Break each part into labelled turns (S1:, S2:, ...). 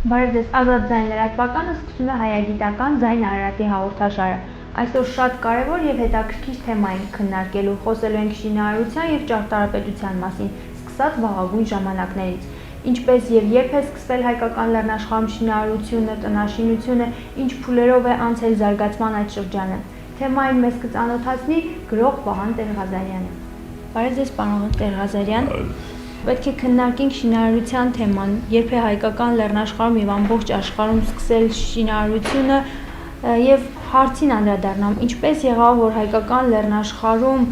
S1: Բարև ձեզ, Ազատ ձայն լրատվականը սկսում է հայագիտական ձայն Արարատի հաղորդաշարը։ Այսօր շատ կարևոր եւ հետաքրքիր թեմա ենք քննարկելու, խոսելու ենք շինարարության եւ ճարտարապետության մասին, սկսած վաղագույն ժամանակներից։ Ինչպես եւ երբ է սկսվել հայկական լեռնաշխարհում շինարարությունը, տնաշինությունը, ինչ փուլերով է անցել զարգացման այդ շրջանը։ Թեմային մեզ կծանոթացնի գրող Վահան Տեր-Ղազարյանը։ Բարև ձեզ, պարոն Տեր-Ղազարյան։ Պետք է քննարկենք շինարարության թեման, երբ է հայկական լեռնաշխարհում եւ ամբողջ աշխարհում սկսել շինարարությունը եւ հարցին անդրադառնամ, ինչպես եղավ, որ հայկական լեռնաշխարհում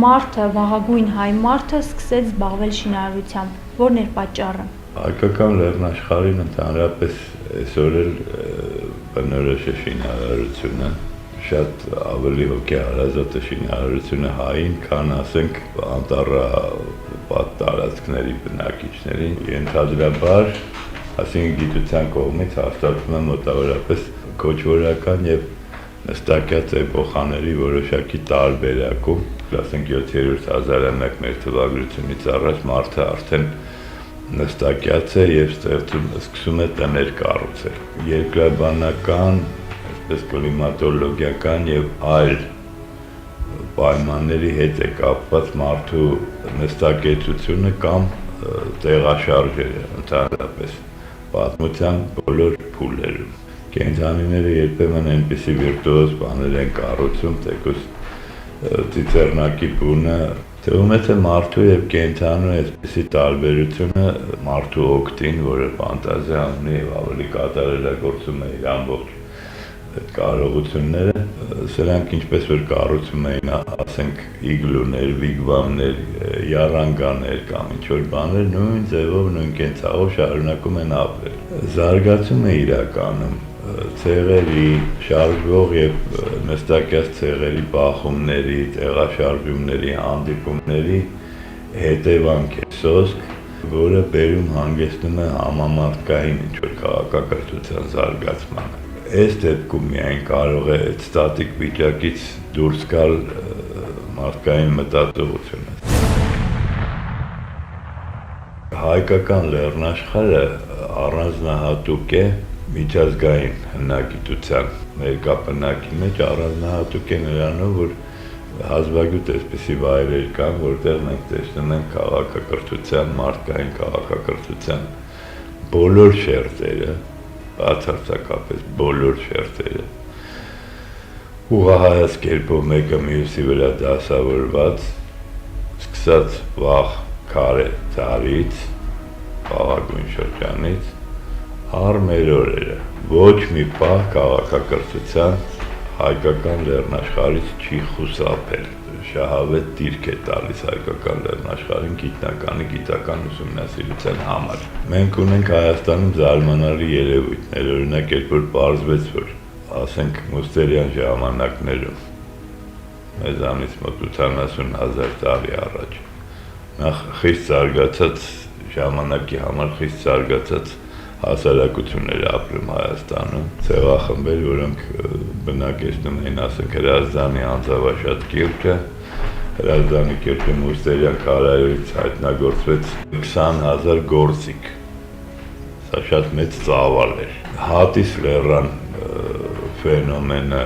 S1: մարդը, վաղագույն հայ մարդը սկսեց զբաղվել շինարարությամբ, որն էր պատճառը։
S2: Հայկական լեռնաշխարհին ընդհանրապես այսօր էլ բնորոշ է շինարարությունը, շատ ավելի հոգեհարազատ է շինարարությունը հային, քան ասենք անտառապատ տարածքների բնակիչներին։ Ենթադրաբար, այսինքն գիտության կողմից հաստատվում է մոտավորապես քոչվորական եւ նստակյաց էպոխաների որոշակի տարբերակում, ասենք 700 հազարամյակ մեր թվագրությունից առաջ մարդը արդեն նստակյաց է եւ սկսում է տներ կառուցել։ Երկրաբանական, այսպես կլիմատոլոգիական եւ այլ պայմանների հետ է կապված մարդու նստակեցությունը կամ տեղաշարժերը ընդհանրապես պատմության բոլոր փուլերում։ Կենդանիները երբեմն այնպիսի վիրտուոզ բաներ են կառուցում, թեկուզ ծիծեռնակի բունը թվում է, թե մարդու եւ կենդանու այսպիսի տարբերությունը մարդու օգտին, որը ֆանտազիա ունի եւ ավելի կատարելագործում է իր ամբողջ այդ կարողությունները, սրանք ինչպես որ կառուցում էին, ասենք, իգլուներ, վիգվամներ, յառանգաներ կամ ինչ-որ բաներ, նույն ձևով, նույն կենցաղով շարունակում են ապրել։ Զարգացում է իրականում ցեղերի, շարժվող եւ նստակյաց ցեղերի բախումների, տեղաշարժումների, հանդիպումների հետևանք է սոսկ, որը բերում հանգեցնում է համամարտկային ինչ-որ քաղաքակրթության զարգացմանը։ Այս դեպքում միայն կարող է այդ ստատիկ վիճակից դուրս գալ մարդկային մտածողությունը։ Հայկական լեռնաշխարհը առանձնահատուկ է միջազգային հնագիտության ներկապնակի մեջ, առանձնահատուկ է նրանով, որ հազվագյուտ այսպիսի վայրեր կան, որտեղ մենք տեսնում ենք քաղաքակրթության, մարդկային քաղաքակրթության բոլոր շերտերը, բացարձակապես բոլոր շերտերը, ուղղահայաց կերպով մեկը մյուսի վրա դասավորված, սկսած վաղ քարե ծառից, վաղագույն շրջանից, առ մեր օրերը, ոչ մի պահ քաղաքակրթության հայկական լեռնաշխարհից չի խուսափել։ Շահավետ դիրք է տալիս հայկական լեռնաշխարհին գիտական ուսումնասիրության համար։ Մենք ունենք Հայաստանում զարմանալի երևույթներ, օրինակ, երբ որ պարզվեց, որ ասենք Մուստերյան ժամանակներում, մեզանից մոտ 80,000 տարի առաջ, նախ խիստ զարգացած ժամանակի համար խիստ զարգացած հասարակություններ ապրում Հայաստանում, ցեղախմբեր, որոնք բնակեցնում էին, ասենք, Հրազդանի անձավաշատ կիրճը, Հրազդանի կիրճի Մուստերյան քարայրից հայտնագործվեց 20,000 գործիք, սա շատ մեծ ծավալ էր։ Հատիս լեռան ֆենոմենը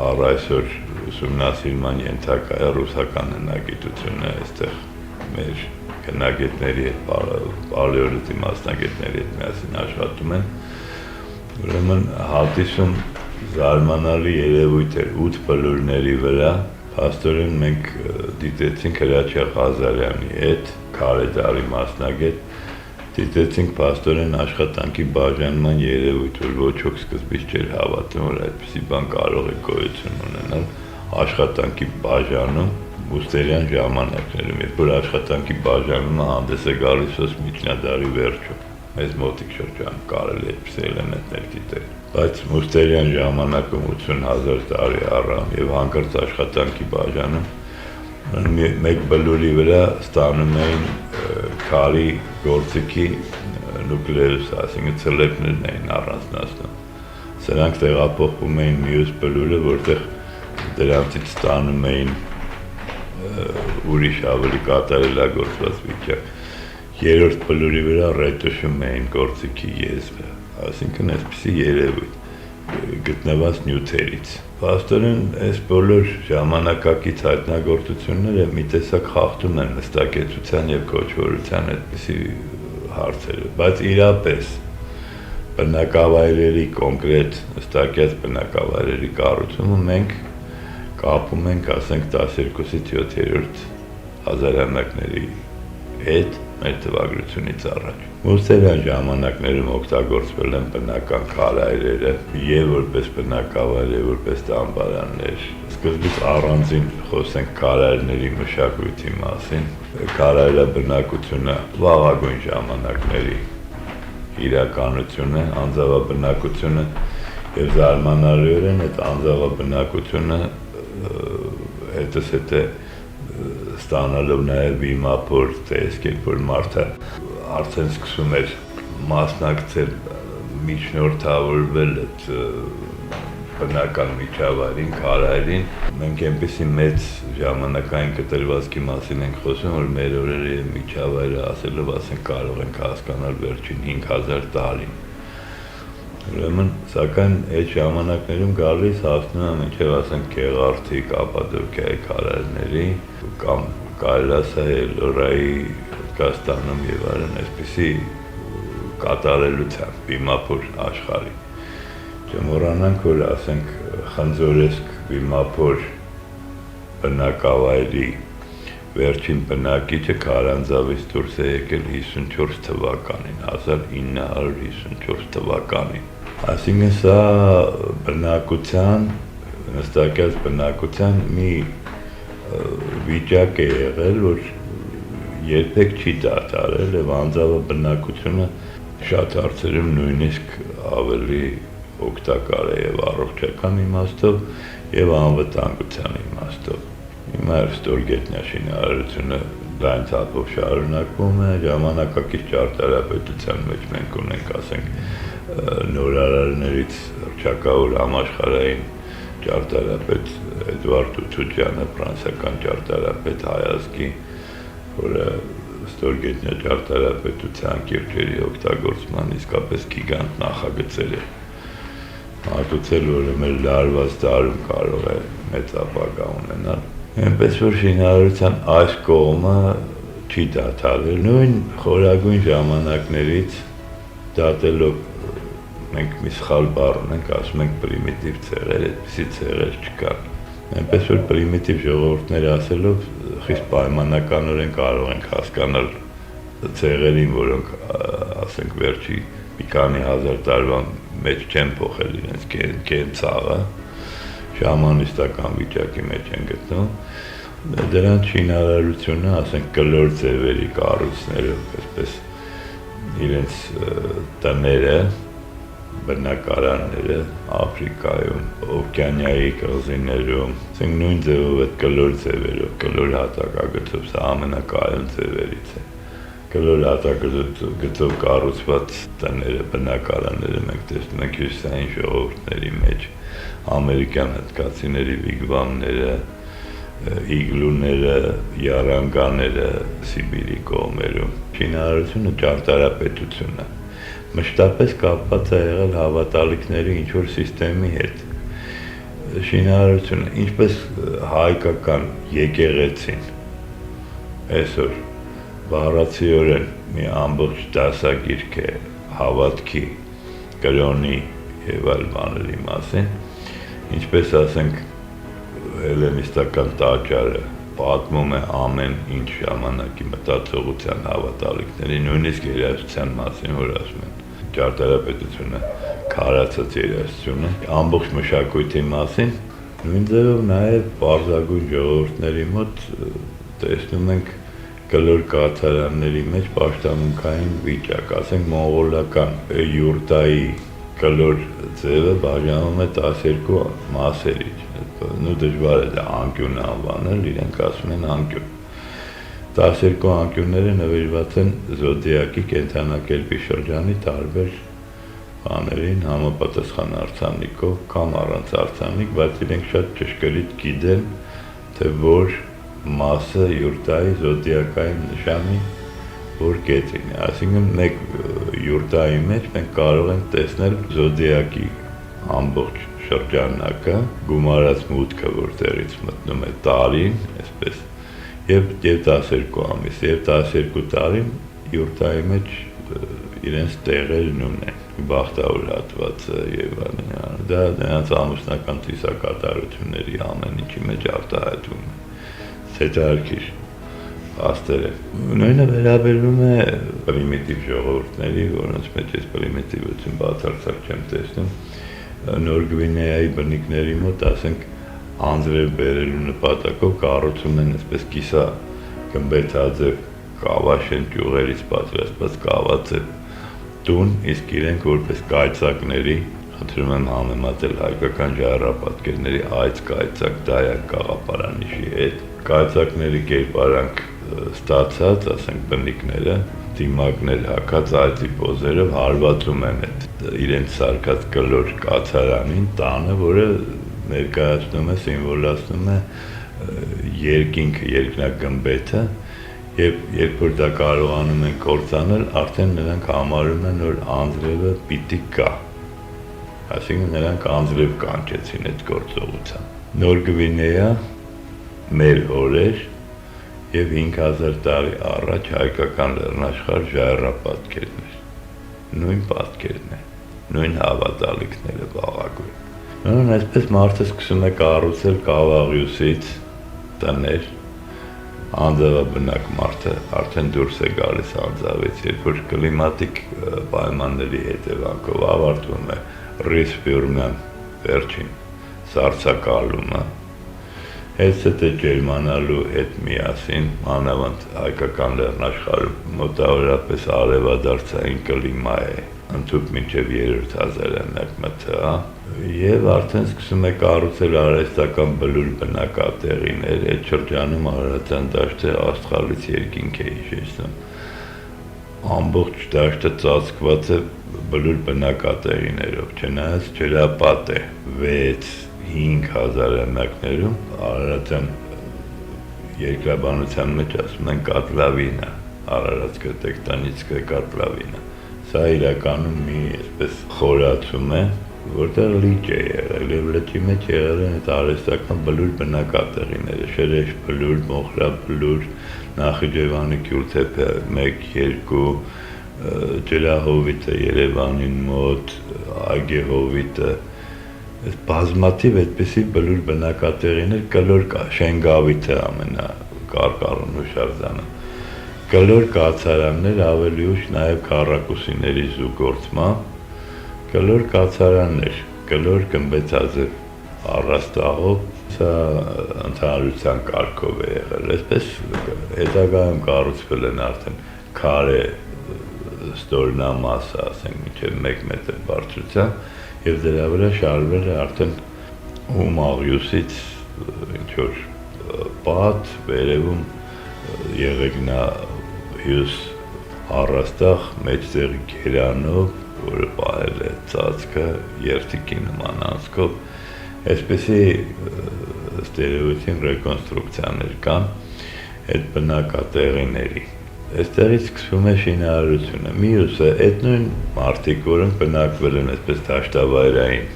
S2: առ այսօր ուսումնասիրման ենթակա է, ռուսական հնագիտությունը այստեղ մեր հնագետների հետ, պալեոլիթի մասնագետների հետ միասին աշխատում են, ուրեմն Հատիսում զարմանալի երևույթ էր 8 բլուրների վրա, փաստորեն մենք դիտեցինք Հրաչյա Ղազարյանի հետ, քարեդարի մասնագետ, դիտեցինք փաստորեն աշխատանքի բաժանման երևույթ, որ ոչ ոք սկզբից չէր հավատում, որ այդպիսի բան կարող է գոյություն ունենալ, աշխատանքի բաժանում Մուստերյան ժամանակներում, երբ որ աշխատանքի բաժանումը հանդես է գալիս ոս միջնադարի վերջում, մեզ մոտիկ շրջանում կարելի է այդպիսի էլեմենտներ դիտել, բայց Մուստերյան ժամանակում 80,000 տարի առամ եւ հանկարծ աշխատանքի բաժանում մեկ բլուրի վրա ստանում էին քարի գործիքի նուկլեուս, այսինքն ցելեպներն էին առանձնացնում։ Սրանք տեղափոխվում էին մյուս բլուրը, որտեղ դրանցից ստանում էին ուրիշ ավելի կատարելագործված վիճակ։ երրորդ բլուրի վրա ռետուշում էին գործիքի եզրը, այսինքն այսպիսի երևույթ գտնված նյութերից։ Փաստորեն այս բոլոր ժամանակակից հայտնագործությունները մի տեսակ խախտում են նստակեցության եւ կոչվորության այդպիսի հարցերը, բայց իրապես բնակավայրերի կոնկրետ նստակյաց բնակավայրերի կառուցումը մենք կապում ենք, ասենք 12-ից 7-րդ հազարամյակների հետ մեր թվագրությունից առաջ։ Մուսերյան ժամանակներում օգտագործվել են բնական քարայրերը եւ որպես բնակավայր եւ որպես տամբարաններ։ Սկզբից առանձին խոսենք քարայրների մշակույթի մասին։ Քարայրաբնակությունը վաղագույն ժամանակների իրականությունը, անձավաբնակությունը եւ զարմանալիորեն այդ անձավաբնակությունը հետը ստանալով նաև վիմապոր տեսք, երբ որ մարդը արդեն սկսում էր մասնակցել միջնորդավորվել այդ բնական միջավայրին, քարայրին, մենք այնպեսի մեծ ժամանակային կտրվածքի մասին ենք խոսում, որ մեր օրերի միջավայրը ասելով, ասենք կարող ենք հասկանալ վերջին 5000 տարին։ Ուրեմն, սակայն այդ ժամանակներում գալիս հասնում է մինչև ասենք Գեղարդի, Կապադոկիայի քարայրների կամ կարելի ասել Լորայի, Հնդկաստանում եւ այլն այսպիսի կատարելության վիմապոր աշխարհի։ Չմոռանանք, որ ասենք Խնձորեսկ վիմապոր բնակավայրի վերջին բնակիչը Քարանձավից դուրս է եկել 54 թվականին, 1954 թվականին։ Այսինքն սա բնակության, նստակյաց բնակության մի վիճակ է եղել, որ երբեք չի դադարել եւ անձավաբնակությունը շատ հարցերում նույնիսկ ավելի օգտակար է եւ առողջական իմաստով եւ անվտանգության իմաստով։ Հիմա ստորգետնյա շինարարությունը լայն ցածով շարունակվում է, ժամանակակից ճարտարապետության մեջ մենք ունենք, ասենք, նորարարներից հռչակավոր համաշխարհային ճարտարապետ Էդվարդ Ուչուջյանը, ֆրանսիական ճարտարապետ հայազգի, որը ստորգետնյա ճարտարապետության կիրճերի օգտագործման իսկապես գիգանտ նախագծեր է մատուցել, որը մեր լարված դարում կարող է մեծ ապագա ունենալ։ Այնպես որ շինարարության այս կողմը չի դադարել, նույն խորագույն ժամանակներից դատելով մենք մի սխալ բառ ունենք, ասում ենք պրիմիտիվ ցեղեր, այդպիսի ցեղեր չկան։ Այնպես որ պրիմիտիվ ժողովուրդները ասելով խիստ պայմանականորեն կարող ենք հասկանալ ցեղերին, որոնք ասենք վերջի մի քանի հազար տարվա մեջ չեն փոխել իրենց կենցաղը, շամանիստական վիճակի մեջ են գտնում, դրանց շինարարությունը, ասենք կլոր ձևերի կառույցներով, այսպես իրենց տները, բնակարանները Աֆրիկայում, Օվկիանիայի կղզիներում, ասենք նույն ձևով այդ կլոր ձևերով, կլոր հատակագծով, սա ամենակայուն ձևերից է։ Կլոր հատակագծով կառուցված տները, բնակարանները մենք տեսնում ենք հյուսիսային ժողովուրդների մեջ, ամերիկյան հնդկացիների վիգվամները, իգլուները, յարանկաները Սիբիրի կողմերում։ Շինարարությունը ճարտարապետությունը մշտապես կապված է եղել հավատալիքների ինչ-որ սիստեմի հետ։ Շինարարությունը, ինչպես հայկական եկեղեցին, այսօր բառացիորեն մի ամբողջ դասագիրք է հավատքի, կրոնի եւ այլ բաների մասին, ինչպես ասենք հելենիստական տաճարը պատմում է ամեն ինչ ժամանակի մտածողության հավատալիքների, նույնիսկ երաժշտության մասին, որ ասում են ճարտարապետությունը, քարացած երաժշտությունը, ամբողջ մշակույթի մասին, նույն ձևով նաև պարզագույն ժողովուրդների մոտ տեսնում ենք կլոր կաթարանների մեջ պաշտամունքային վիճակ, ասենք մոնղոլական յուրտայի կլոր ձևը բաժանվում է 12 մասերի, նու դժվար է դա անկյուն անվանել, իրենք ասում են անկյուն։ 12 անկյունները նվիրված են զոդիակի կենդանակերպի շրջանի տարբեր բաներին համապատասխան արձանիկով կամ առանց արձանիկ, բայց իրենք շատ ճշգրիտ գիտեն, թե որ մասը յուրտայի զոդիակային նշանի որ կետին է, այսինքն մեկ յուրտայի մեջ մենք կարող ենք տեսնել զոդիակի ամբողջ շրջանակը, գումարած մուտքը, որ տեղից մտնում է տարին, այսպես, եւ 12 ամիս, եւ 12 տարին յուրտայի մեջ իրենց տեղերն ունեն, բախտավոր հատվածը եւ այլն, դա նրանց ամուսնական ծիսակատարությունների ամեն ինչի մեջ արտահայտվում է, հետաքրքիր փաստեր է։ Նույնը վերաբերում է պրիմիտիվ ժողովուրդների, որոնց մեջ այս պրիմիտիվություն բացարձակ չեմ տեսնում, Նոր Գվինեայի բնիկների մոտ, ասենք, անձրև բերելու նպատակով կառուցում են այսպես կիսա գմբեթաձև կավաշեն ճյուղերից պատրաստված կավաձև տուն, իսկ իրենք որպես կայծակների, խնդրում եմ համեմատել հայկական ժայռապատկերների այծ կայծակ դայակ կաղապարանիշի հետ, կայծակների կերպարանք ստացած, ասենք բնիկները, դիմակներ հագած այծի պոզերով հարվածում են այդ իրենց սարքած կլոր կացարանին տանը, որը ներկայացնում է, սիմվոլացնում է երկինքը, երկնագմբեթը, եւ երբ որ դա կարողանում են կործանել, արդեն նրանք համարում են, որ անձրևը պիտի կա, այսինքն նրանք անձրև կանչեցին այդ գործողությամբ։ Նոր Գվինեա մեր օրեր եւ 5000 տարի առաջ հայկական լեռնաշխարհ ժայռապատկերն էր, նույն պատկերն է, նույն հավատալիքները բաղագույն։ Նույն այսպես մարդը սկսում է կառուցել կավաղյուսից տներ, անձավաբնակ մարդը արդեն դուրս է գալիս անձավից, երբ որ կլիմատիկ պայմանների հետևանքով ավարտվում է ռիսպյուրման վերջին սառցակալումը, հետը ջերմանալու հետ միասին, մանավանդ հայկական լեռնաշխարհում մոտավորապես արևադարձային կլիմա է, ընդհուպ մինչև 3-րդ հազարամյակ մթա, եւ արդեն սկսում է կառուցել արհեստական բլուր բնակատեղիներ, այդ շրջանում Արարատյան դաշտը աստղալից երկինք է հիշեցնում։ Ամբողջ դաշտը ծածկված է բլուր բնակատեղիներով, չնայած ջրապատ է 6-5 հազարամյակներում Արարատյան երկրաբանության մեջ ասում են կատլավինա, Արարատսկը տեկտոնիցկը կատլավինա։ Սա իրականում մի այսպես խորացում է, որտեղ լիճ է եղել, եւ լճի մեջ եղել են այդ արհեստական բլուր բնակատեղիները, Շերեշ բլուր, Մոխրա բլուր, Նախիջևանի Գյուլթեփը 1-2, Ջրահովիտը Երևանին մոտ, Այգեհովիտը, այս բազմաթիվ այդպիսի բլուր բնակատեղիներ, կլոր Շենգավիթը ամենակարկառուն հուշարձանը, կլոր կացարաններ ավելի ուշ նաև քառակուսիների զուգորդմամբ, կլոր կացարաններ, կլոր գմբեթաձև առաստաղով, սա ընդհանրության կարգով է եղել, այսպես հետագայում կառուցվել են արդեն քարե ստորնամասը, ասենք մինչև 1 մետր բարձրությամբ եւ դրա վրա շարվել է արդեն հումաղյուսից ինչ-որ պատ, վերևում եղեգնա հյուս առաստաղ մեջտեղ գերանով, որը պահել է ծածկը երթիկի նման անցքով, այսպեսի ստերեոտիպ ռեկոնստրուկցիաներ կան այդ բնակատեղիների։ Այստեղից սկսվում է շինարարությունը։ Մյուսը այդ նույն մարդիկ, որոնք բնակվել են այսպես դաշտավայրային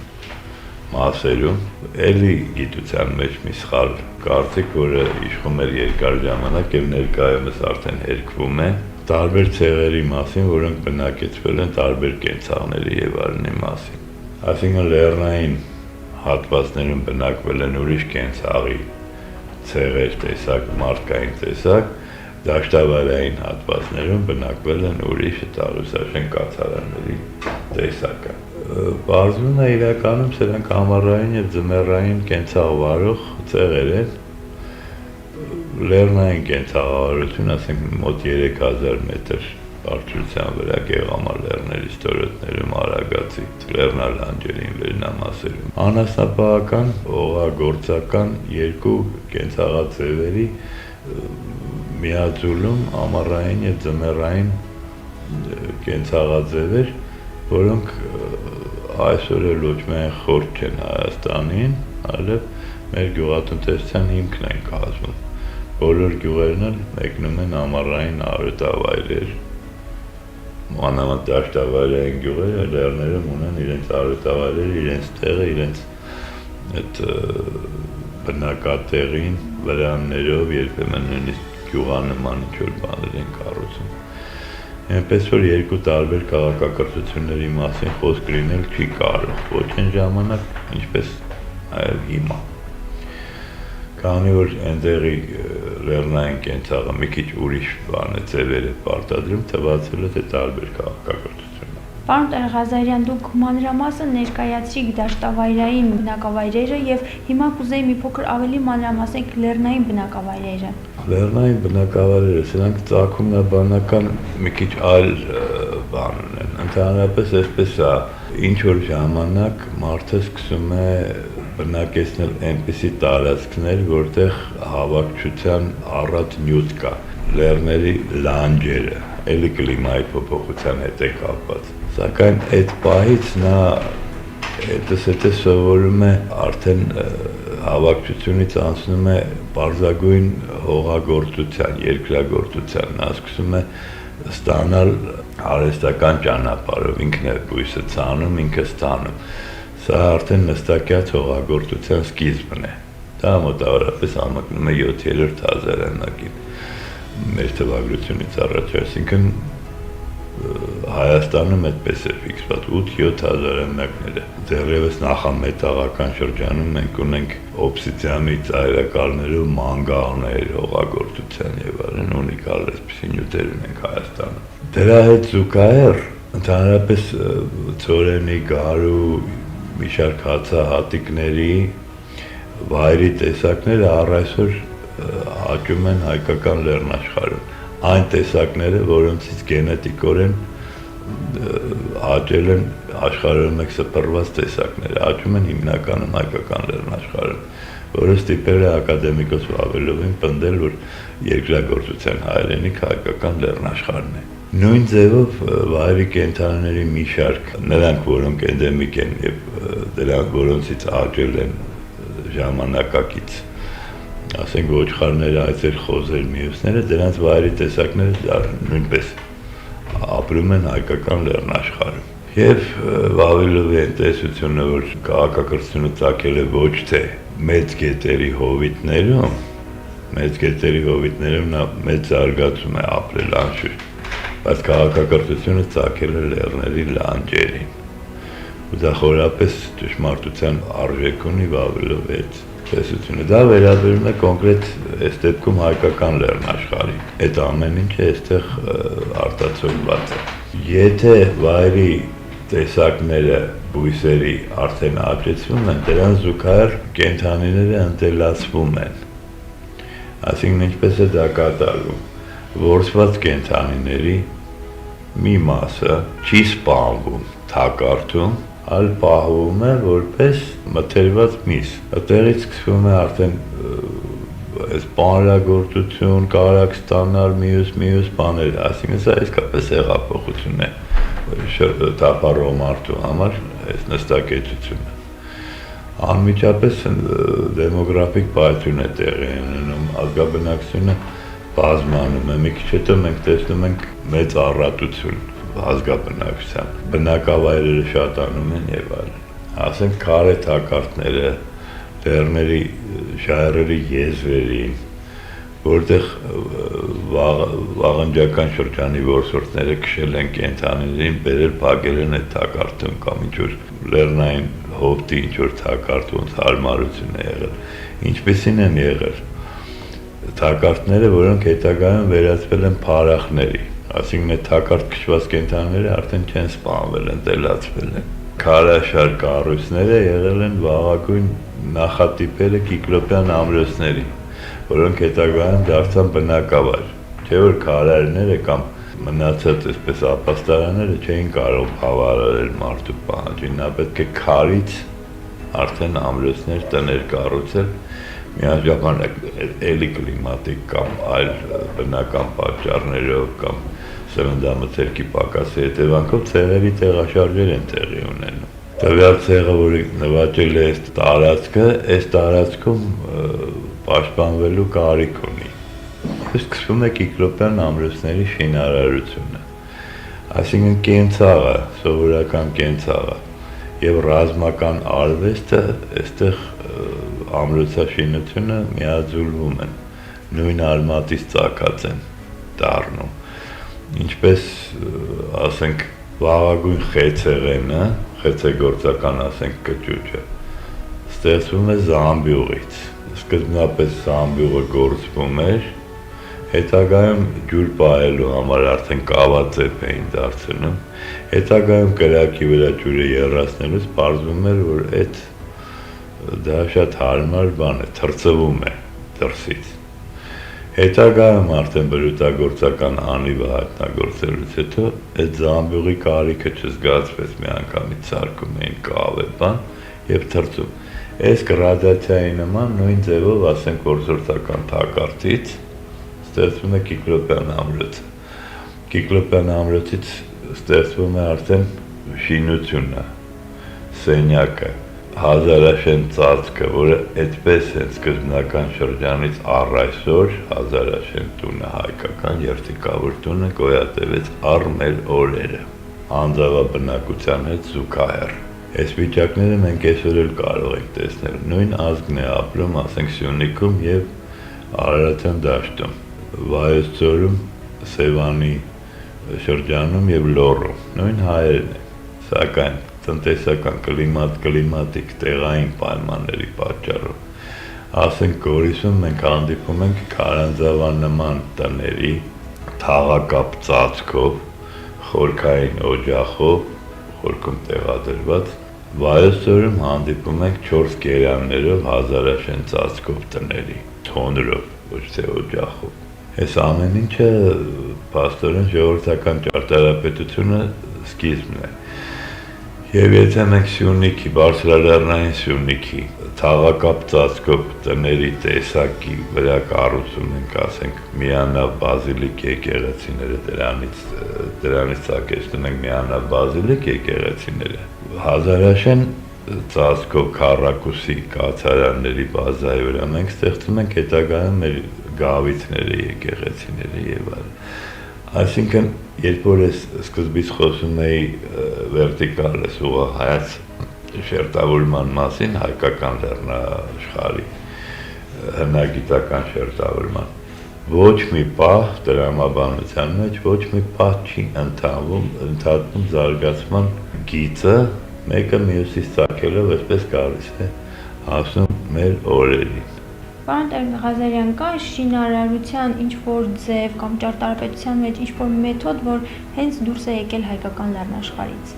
S2: մասերում, էլի գիտության մեջ մի սխալ կարծիք, որը իշխում էր երկար ժամանակ եւ ներկայումս արդեն հերկվում է, տարբեր ցեղերի մասին, որոնք բնակեցվել են տարբեր կենցաղների եւ այլնի մասին։ Այսինքն լեռնային հատվածներում բնակվել են ուրիշ կենցաղի ցեղեր, տեսակ, մարդկային տեսակ, դաշտավայրային հատվածներում բնակվել են ուրիշ տարուսաշեն կացարանների տեսակը։ Բարձվում է իրականում սրանք ամառային եւ ձմեռային կենցաղ վարող ցեղեր են, լեռնային կենցաղավարություն, ասենք մոտ 3000 մետր բարձրության վրա գեղամար լեռների ստորոտներում, Արագածի լեռնալանջերին վերնամասերում, անասնապահական, օղագործական երկու կենցաղաձևերի միաձուլում ամառային եւ ձմեռային կենցաղաձևեր, որոնք այսօր էլ ոչ միայն խորտ չեն Հայաստանին, այլև մեր գյուղատնտեսության հիմքն են կազմում։ Բոլոր գյուղերն էլ մեկնում են ամառային արոտավայրեր, մանավանդ դաշտավայրային գյուղերը լեռներում ունեն իրենց արոտավայրերը, իրենց տեղը, իրենց այդ բնակատեղին վրաններով, երբեմն նույնիսկ գյուղանման ինչ-որ բաներ են կառուցում։ Այնպես որ երկու տարբեր քաղաքակրթությունների մասին խոսք լինել չի կարող, ոչ այն ժամանակ, ինչպես այլ հիմա։ Քանի որ այնտեղի լեռնային կենցաղը մի քիչ ուրիշ բան է, ձևեր է պարտադրում, թվացել է թե տարբեր քաղաքակրթություն։
S1: Պարոն Տեր-Ղազարյան, դուք մանրամասն ներկայացրիք դաշտավայրային բնակավայրերը եւ հիմա կուզեի մի փոքր ավելի մանրամասնեք լեռնային բնակավայրերը։
S2: Լեռնային բնակավայրերը, սրանք ծագումնաբանական մի քիչ այլ բան ունեն։ Ընդհանրապես այսպես է, ինչ որ ժամանակ մարդը սկսում է բնակեցնել այնպիսի տարածքներ, որտեղ հավաքչության առատ նյութ կա, լեռների լանջերը, էլի կլիմայի փոփոխության հետ է կապված։ Սակայն այդ պահից նա հետը սովորում է արդեն հավաքչությունից անցնում է պարզագույն հողագործության, երկրագործության, նա սկսում է ստանալ արհեստական ճանապարհով, ինքն է բույսը ցանում, ինքը ստանում։ Սա արդեն նստակյաց հողագործության սկիզբն է։ Դա մոտավորապես համընկնում է 7-րդ հազարամյակին մեր թվագրությունից առաջ, այսինքն Հայաստանում այդպես է ֆիքսված 8-7 հազարամյակները։ Դեռևս նախամետաղական շրջանում մենք ունենք օբսիդիանի ծայրակալներով մանգաղներ, հողագործության եւ այլն ունիկալ այսպիսի նյութեր ունենք Հայաստանում։ Դրա հետ զուգահեռ ընդհանրապես ծորենի, գարու, մի շարք հացահատիկների վայրի տեսակները առ այսօր աճում են հայկական լեռնաշխարհում։ Այն տեսակները, որոնցից գենետիկորեն աճել են աշխարհում մեկ սփռված տեսակները, աճում են հիմնականում հայկական լեռնաշխարհում, որը ստիպել է ակադեմիկոս Վավելովին պնդել, որ երկրագործության հայրենիք հայկական լեռնաշխարհն է։ Նույն ձևով վայրի կենդանիների մի շարք, նրանք, որոնք էնդեմիկ են եւ դրանք, որոնցից աճել են ժամանակակից, ասենք ոչխարները, այծեր, խոզեր, մյուսները, դրանց վայրի տեսակները նույնպես ապրում են հայկական լեռնաշխարհում։ Եվ Վավելովի այն տեսությունը, որ քաղաքակրթությունը ծագել է ոչ թե մեծ գետերի հովիտներում, մեծ գետերի հովիտներում նա մեծ զարգացում է ապրել անշուշտ, բայց քաղաքակրթությունը ծագել է լեռների լանջերին։ Ու դա խորապես ճշմարտության արժեք ունի Վավելովի այդ տեսությունը։ Դա վերաբերում է կոնկրետ այս դեպքում հայկական լեռնաշխարհին։ Այդ ամեն ինչը այստեղ արտացոլված է։ Եթե վայրի տեսակները բույսերի արդեն աճեցվում են, դրան զուգահեռ կենդանիները ընտելացվում են։ Այսինքն ինչպես է դա կատարվում։ Որսված կենդանիների մի մասը չի սպանվում թակարդում, այլ պահվում է որպես մթերված միս։ Այդտեղից սկսվում է արդեն այս պանրագործություն, կարակ ստանալ, մյուս բաներ, այսինքն սա իսկապես հեղափոխություն է թափառող մարդու համար, այս նստակեցությունը։ Անմիջապես դեմոգրաֆիկ պայթյուն է տեղի ունենում, ազգաբնակչությունը բազմանում է, մի քիչ հետո մենք տեսնում ենք մեծ առատություն ազգաբնակչության, բնակավայրերը շատանում են եւ այլն։ Ասենք քարե թակարդները, լեռների ժայռերի եզրերին, որտեղ վաղնջական շրջանի որսորդները քշել են կենդանիներին, բերել փակել են այդ թակարդում կամ ինչ որ լեռնային հովտի ինչ որ թակարդ ոնց հարմարություն է եղել, ինչպեսին են եղել թակարդները, որոնք հետագայում վերածվել են փարախների, այսինքն այդ թակարդ քշված կենդանիները արդեն չեն սպանվել, ընտելացվել են։ Քարաշար կառույցները եղել են վաղագույն նախատիպերը կիկլոպյան ամրոցների, որոնք հետագայում դարձան բնակավայր, չէ որ քարայրները կամ մնացած այսպես ապաստարանները չէին կարող բավարարել մարդու պահանջին, նա պետք է քարից արդեն ամրոցներ, տներ կառուցել, միաժամանակ էլի կլիմատիկ կամ այլ բնական պատճառներով կամ սննդամթերքի պակասի հետևանքով ցեղերի տեղաշարժեր են տեղի ունենում։ Տվյալ ցեղը, որը նվաճել է այս տարածքում պաշտպանվելու կարիք ունի։ Այդպես սկսվում է Կիկլոպյան ամրոցների շինարարությունը։ Այսինքն կենցաղը, սովորական կենցաղը եւ ռազմական արվեստը այստեղ ամրոցաշինությունը միաձուլվում են, նույն արմատից ծագած են դառնում։ Ինչպես ասենք վաղագույն խեցեղենը, խեցեգործական ասենք կճուճը, ստեղծվում է զամբյուղից։ Սկզբնապես զամբյուղը գործվում էր, հետագայում ջուր պահելու համար արդեն կավածեպ էին դարձնում, հետագայում կրակի վրա ջուրը եռացնելուց պարզվում էր, որ դա շատ հարմար բան է, թրծվում է դրսից։ Հետագայում արդեն բրուտագործական անիվը հայտնագործելուց հետո այդ զամբյուղի կարիքը չզգացվեց, միանգամից սարքում էին կավե բան եւ թրծում։ Այս գրադացիայի նման նույն ձևով, ասենք որսորդական թակարդից ստեղծվում է Կիկլոպյան ամրոցը։ Կիկլոպյան ամրոցից ստեղծվում է արդեն շինությունը, սենյակը, հազարաշեն ծածկը, որը այդպես է սկզբնական շրջանից առ այսօր հազարաշեն տունը, հայկական երթիկավոր տունը գոյատևեց առ մեր օրերը, անձավաբնակության հետ զուգահեռ։ Այս վիճակները մենք այսօր էլ կարող ենք տեսնել, նույն ազգն է ապրում, ասենք Սյունիքում եւ Արարատյան դաշտում, Վայոց ձորում, Սևանի շրջանում եւ Լոռում, նույն հայերն են, սակայն տնտեսական կլիմատիկ տեղային պայմանների պատճառով, ասենք Գորիսում մենք հանդիպում ենք քարանձավանման տների, թաղակապ ծածկով, խորքային օջախով, խորքում տեղադրված, Վայոց ձորում հանդիպում ենք 4 գերաններով հազարաշեն ծածկով տների, թոնրով, ոչ թե օջախով։ Այս ամեն ինչը փաստորեն ժողովրդական ճարտարապետությունը սկիզբն է։ Եվ եթե մենք Սյունիքի, բարձրալեռնային Սյունիքի թաղակապ ծածկով տների տեսակի վրա կառուցում ենք, ասենք, միանավ բազիլիկ եկեղեցիները, դրանից ցակեցնում ենք միանավ բազիլիկ եկեղեցիները, հազարաշեն ծածկով քառակուսի կացարանների բազայի վրա մենք ստեղծում ենք հետագայում մեր գավիթները, եկեղեցիները եւ այլն։ Այսինքն, երբ որ ես սկզբից խոսում էի վերտիկալ ուղղահայաց շերտավորման մասին, հայկական լեռնաշխարհի հնագիտական շերտավորման, ոչ մի պահ տրամաբանության մեջ ոչ մի պահ չի ընդհատվում զարգացման գիծը, մեկը մյուսից ծագելով այսպես գալիս է հասնում մեր օրերին։
S1: Պարոն Տեր-Ղազարյան, կա շինարարության ինչ-որ ձև կամ ճարտարապետության մեջ ինչ-որ մեթոդ, որ հենց դուրս է եկել հայկական լեռնաշխարհից։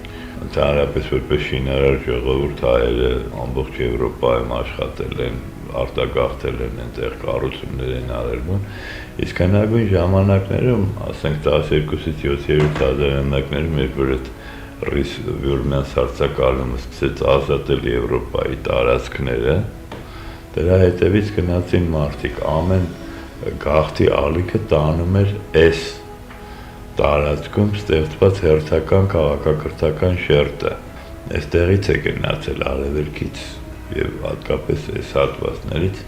S2: Ընդհանրապես որպես շինարար ժողովուրդ հայերը ամբողջ Եվրոպայում աշխատել են, արտագաղթել են, այնտեղ կառուցումներ են արել, իսկ հնագույն ժամանակներում, ասենք 12-ից 700 հազարամյակներում, երբ որ այդ ռիս վյուրմյան սառցակալումը սկսեց ազատել Եվրոպայի տարածքները, դրա հետևից գնացին մարդիկ, ամեն գաղթի ալիքը տանում էր այս տարածքում ստեղծված հերթական քաղաքակրթական շերտը, այստեղից է գնացել արևելքից եւ հատկապես այս հատվածներից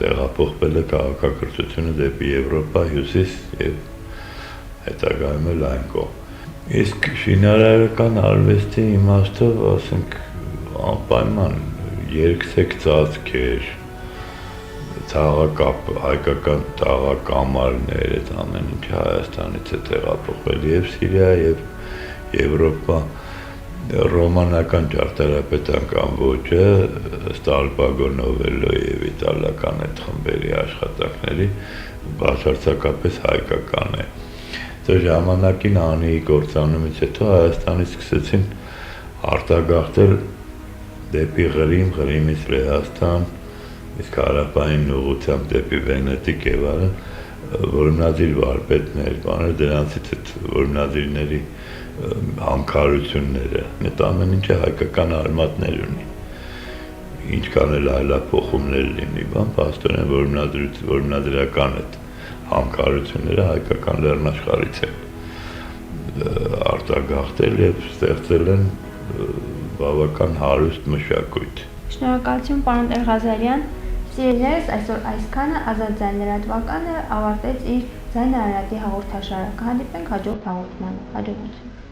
S2: տեղափոխվել է քաղաքակրթությունը դեպի Եվրոպա, հյուսիս եւ հետագայում էլ այն կողմ։ Իսկ շինարարական արվեստի իմաստով, ասենք, անպայման երկցեք ծածկեր, թաղակապ, հայկական թաղակամարներ, այդ ամեն ինչը Հայաստանից է տեղափոխվել եւ Սիրիա եւ Եվրոպա, ռոմանական ճարտարապետական ոճը ըստ Ալպագո Նովելլո եւ իտալական այդ խմբերի աշխատանքների բացարձակապես հայկական է։ Դա ժամանակին անի կործանումից հետո Հայաստանից սկսեցին արտագաղթել դեպի Ղրիմ, Ղրիմից Լեհաստան, իսկ հարավային ուղղությամբ դեպի Վենետիկ եւ այլն, որմնադիր վարպետներ, բաներ, դրանցից այդ որմնադիրների համքարությունները, այդ ամեն ինչը հայկական արմատներ ունի։ Ինչքան էլ այլափոխումներ լինի, փաստորեն որմնադրական այդ համքարությունները հայկական լեռնաշխարհից են արտագաղթել եւ ստեղծել են բավական հարուստ մշակույթ։
S1: Շնորհակալություն, պարոն Տեր-Ղազարյան, Սիրելիներս, այսօր այսքանը Ազատ ձայն լրատվականը ավարտեց իր ձայնարարատի հաղորդաշարը։ Կհանդիպենք հաջորդ հաղորդմանը։ Հաջողություն։